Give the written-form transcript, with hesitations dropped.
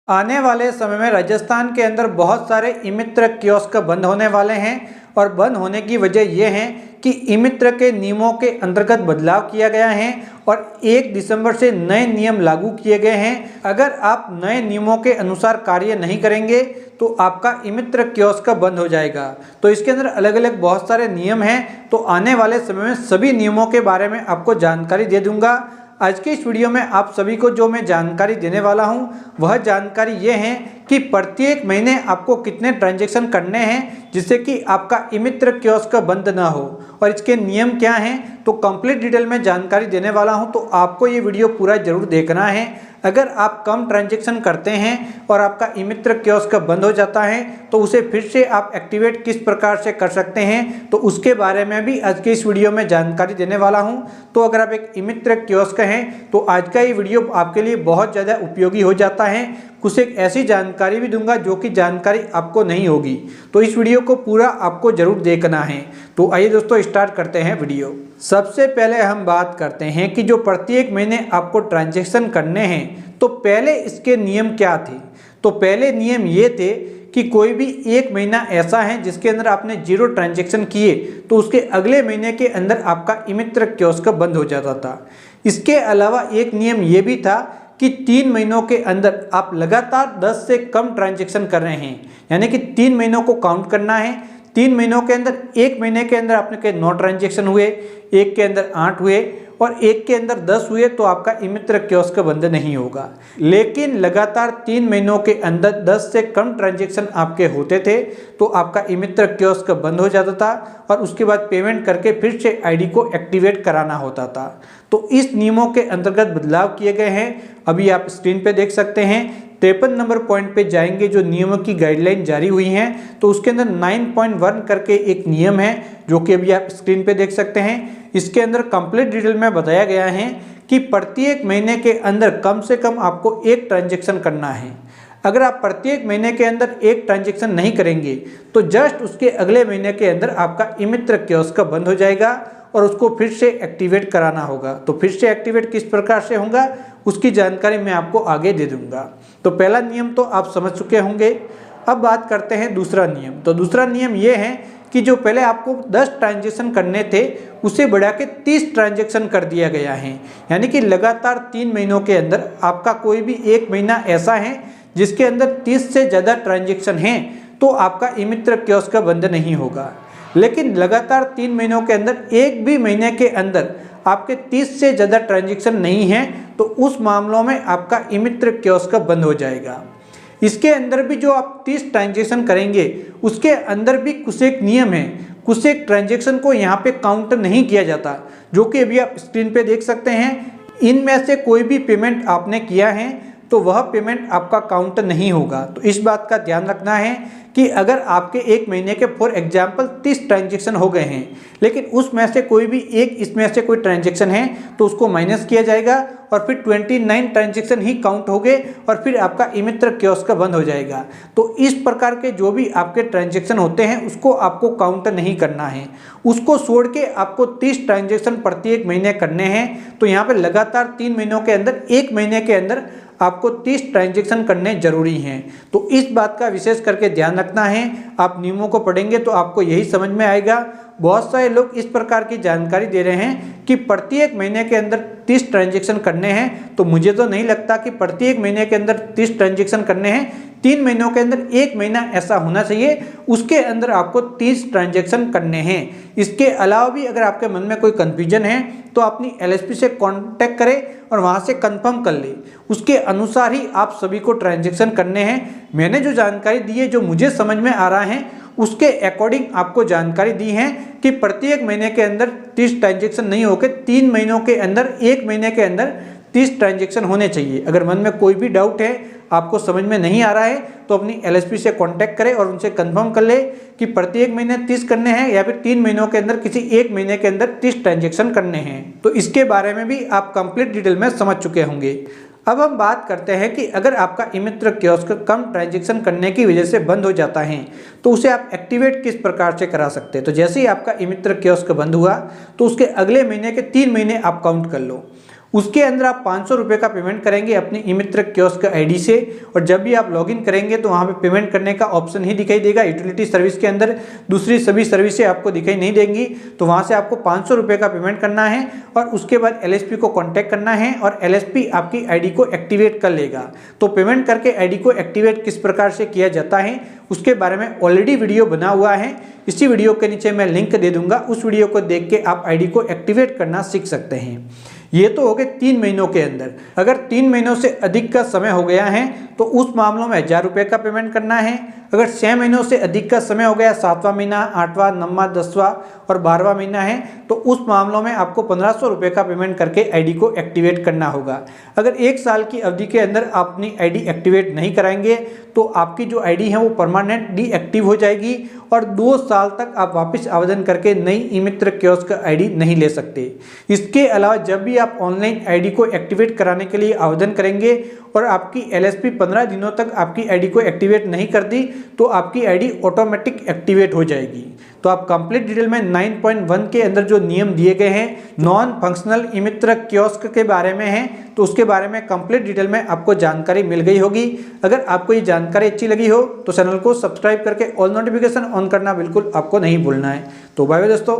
आने वाले समय में राजस्थान के अंदर बहुत सारे ई-मित्र कियोस्क बंद होने वाले हैं और बंद होने की वजह यह है कि ई-मित्र के नियमों के अंतर्गत बदलाव किया गया है और 1 दिसंबर से नए नियम लागू किए गए हैं। अगर आप नए नियमों के अनुसार कार्य नहीं करेंगे तो आपका ई-मित्र कियोस्क बंद हो जाएगा। तो इसके अंदर अलग अलग बहुत सारे नियम हैं, तो आने वाले समय में सभी नियमों के बारे में आपको जानकारी दे दूंगा। आज के इस वीडियो में आप सभी को जो मैं जानकारी देने वाला हूं वह जानकारी ये है कि प्रत्येक महीने आपको कितने ट्रांजैक्शन करने हैं जिससे कि आपका ई-मित्र कियोस्क बंद ना हो और इसके नियम क्या हैं, तो कंप्लीट डिटेल में जानकारी देने वाला हूं। तो आपको ये वीडियो पूरा जरूर देखना है। अगर आप कम ट्रांजैक्शन करते हैं और आपका ई-मित्र कियोस्क बंद हो जाता है तो उसे फिर से आप एक्टिवेट किस प्रकार से कर सकते हैं, तो उसके बारे में भी आज के इस वीडियो में जानकारी देने वाला हूं। तो अगर आप एक ई-मित्र कियोस्क हैं तो आज का ये वीडियो आपके लिए बहुत ज़्यादा उपयोगी हो जाता है। कुछ एक ऐसी जानकारी भी दूंगा जो कि जानकारी आपको नहीं होगी, तो इस वीडियो को पूरा आपको जरूर देखना है। तो आइए दोस्तों स्टार्ट करते हैं वीडियो। सबसे पहले हम बात करते हैं कि जो प्रत्येक महीने आपको ट्रांजैक्शन करने हैं, तो पहले इसके नियम क्या थे। तो पहले नियम ये थे कि कोई भी एक महीना ऐसा है जिसके अंदर आपने 0 ट्रांजैक्शन किए तो उसके अगले महीने के अंदर आपका ई-मित्र कियोस्क बंद हो जाता था। इसके अलावा एक नियम ये भी था कि 3 महीनों के अंदर आप लगातार 10 से कम ट्रांजैक्शन कर रहे हैं, यानी कि 3 महीनों को काउंट करना है। 3 महीनों के अंदर एक महीने के अंदर आपने के 9 ट्रांजैक्शन हुए, एक के अंदर 8 हुए और एक के अंदर 10 हुए तो आपका ई-मित्र कियोस्क बंद नहीं होगा। लेकिन लगातार 3 महीनों के अंदर 10 से कम ट्रांजैक्शन आपके होते थे तो आपका ई-मित्र कियोस्क बंद हो जाता था और उसके बाद पेमेंट करके फिर से आईडी को एक्टिवेट कराना होता था। तो इस नियमों के अंतर्गत बदलाव किए गए हैं। अभी आप स्क्रीन पे देख सकते हैं 53 नंबर पॉइंट पे जाएंगे, जो नियमों की गाइडलाइन जारी हुई हैं तो उसके अंदर 9.1 करके एक नियम है जो कि अभी आप स्क्रीन पे देख सकते हैं। इसके अंदर कंप्लीट डिटेल में बताया गया है कि प्रत्येक महीने के अंदर कम से कम आपको 1 ट्रांजैक्शन करना है। अगर आप प्रत्येक महीने के अंदर 1 ट्रांजैक्शन नहीं करेंगे तो जस्ट उसके अगले महीने के अंदर आपका ई-मित्र कियोस्क बंद हो जाएगा और उसको फिर से एक्टिवेट कराना होगा। तो फिर से एक्टिवेट किस प्रकार से होगा उसकी जानकारी मैं आपको आगे दे दूंगा। तो पहला नियम तो आप समझ चुके होंगे। अब बात करते हैं दूसरा नियम। तो दूसरा नियम ये है कि जो पहले आपको 10 ट्रांजैक्शन करने थे उसे बढ़ा के 30 ट्रांजैक्शन कर दिया गया है, यानी कि लगातार 3 महीनों के अंदर आपका कोई भी एक महीना ऐसा है जिसके अंदर 30 से ज़्यादा ट्रांजैक्शन हैं तो आपका ई-मित्र कियोस्क बंद नहीं होगा। लेकिन लगातार 3 महीनों के अंदर एक भी महीने के अंदर आपके 30 से ज़्यादा ट्रांजैक्शन नहीं है तो उस मामलों में आपका ई-मित्र कियोस्क बंद हो जाएगा। इसके अंदर भी जो आप 30 ट्रांजैक्शन करेंगे उसके अंदर भी कुछ एक नियम है, कुछ एक ट्रांजैक्शन को यहाँ पे काउंट नहीं किया जाता, जो कि अभी आप स्क्रीन पे देख सकते हैं। इनमें से कोई भी पेमेंट आपने किया है तो वह पेमेंट आपका काउंट नहीं होगा। तो इस बात का ध्यान रखना है कि अगर आपके एक महीने के फॉर एग्जाम्पल 30 ट्रांजैक्शन हो गए हैं लेकिन उसमें से कोई भी एक इसमें से कोई ट्रांजैक्शन है तो उसको माइनस किया जाएगा और फिर 29 ट्रांजैक्शन ही काउंट हो गए और फिर आपका ई-मित्र कियोस्क बंद हो जाएगा। तो इस प्रकार के जो भी आपके ट्रांजैक्शन होते हैं उसको आपको काउंट नहीं करना है, उसको छोड़ के आपको 30 ट्रांजैक्शन प्रत्येक महीने करने हैं। तो यहाँ पर लगातार 3 महीनों के अंदर एक महीने के अंदर आपको 30 ट्रांजैक्शन करने जरूरी हैं। तो इस बात का विशेष करके ध्यान रखना है। आप नियमों को पढ़ेंगे तो आपको यही समझ में आएगा। बहुत सारे लोग इस प्रकार की जानकारी दे रहे हैं कि प्रत्येक महीने के अंदर 30 ट्रांजैक्शन करने हैं, तो मुझे तो नहीं लगता कि प्रत्येक महीने के अंदर 30 ट्रांजैक्शन करने हैं। 3 महीनों के अंदर एक महीना ऐसा होना चाहिए उसके अंदर आपको 30 ट्रांजैक्शन करने हैं। इसके अलावा भी अगर आपके मन में कोई कन्फ्यूजन है तो अपनी LSP से कांटेक्ट करें और वहां से कंफर्म कर ले, उसके अनुसार ही आप सभी को ट्रांजैक्शन करने हैं। मैंने जो जानकारी दी है, जो मुझे समझ में आ रहा है उसके अकॉर्डिंग आपको जानकारी दी है कि प्रत्येक महीने के अंदर 30 ट्रांजैक्शन नहीं होकर 3 महीनों के अंदर एक महीने के अंदर 30 ट्रांजैक्शन होने चाहिए। अगर मन में कोई भी डाउट है, आपको समझ में नहीं आ रहा है तो अपनी LSP से कांटेक्ट करें और उनसे कंफर्म कर ले कि प्रत्येक महीने 30 करने हैं या फिर 3 महीनों के अंदर किसी एक महीने के अंदर 30 ट्रांजैक्शन करने हैं। तो इसके बारे में भी आप कंप्लीट डिटेल में समझ चुके होंगे। अब हम बात करते हैं कि अगर आपका ई-मित्र कियोस्क कम ट्रांजैक्शन करने की वजह से बंद हो जाता है तो उसे आप एक्टिवेट किस प्रकार से करा सकते हैं। तो जैसे ही आपका ई-मित्र कियोस्क बंद हुआ तो उसके अगले महीने के 3 महीने आप काउंट कर लो। उसके अंदर आप 500 रुपये का पेमेंट करेंगे अपनी ई-मित्र कियोस्क आईडी से, और जब भी आप लॉगिन करेंगे तो वहाँ पे पेमेंट करने का ऑप्शन ही दिखाई देगा। यूटिलिटी सर्विस के अंदर दूसरी सभी सर्विसें आपको दिखाई नहीं देंगी। तो वहाँ से आपको 500 रुपये का पेमेंट करना है और उसके बाद एलएसपी को कॉन्टैक्ट करना है और एलएसपी आपकी आईडी को एक्टिवेट कर लेगा। तो पेमेंट करके आईडी को एक्टिवेट किस प्रकार से किया जाता है उसके बारे में ऑलरेडी वीडियो बना हुआ है। इसी वीडियो के नीचे मैं लिंक दे दूंगा, उस वीडियो को देख के आप आईडी को एक्टिवेट करना सीख सकते हैं। ये तो हो गए 3 महीनों के अंदर। अगर 3 महीनों से अधिक का समय हो गया है तो उस मामलों में 1000 रुपये का पेमेंट करना है। अगर 6 महीनों से अधिक का समय हो गया, 7वां महीना, 8वां, 9वां, 10वां और 12वां महीना है, तो उस मामलों में आपको 1500 रुपये का पेमेंट करके आईडी को एक्टिवेट करना होगा। अगर 1 साल की अवधि के अंदर आप अपनी आईडी एक्टिवेट नहीं कराएंगे तो आपकी जो आईडी है वो परमानेंट डीएक्टिव हो जाएगी और 2 साल तक आप वापस आवेदन करके नई ई-मित्र कियोस्क आईडी नहीं ले सकते। इसके अलावा जब भी आप ऑनलाइन आईडी को एक्टिवेट कराने के लिए आवेदन करेंगे और आपकी एलएसपी 15 दिनों तक आपकी आईडी को एक्टिवेट नहीं करती तो आपकी आईडी ऑटोमेटिक एक्टिवेट हो जाएगी। तो आप कंप्लीट डिटेल में 9.1 के अंदर जो नियम दिए गए हैं नॉन फंक्शनल ई-मित्र कियोस्क के बारे में है, तो उसके बारे में कंप्लीट डिटेल में आपको जानकारी मिल गई होगी। अगर आपको ये जानकारी अच्छी लगी हो तो चैनल को सब्सक्राइब करके ऑल नोटिफिकेशन ऑन करना बिल्कुल आपको नहीं भूलना है। तो बाय बाय दोस्तों।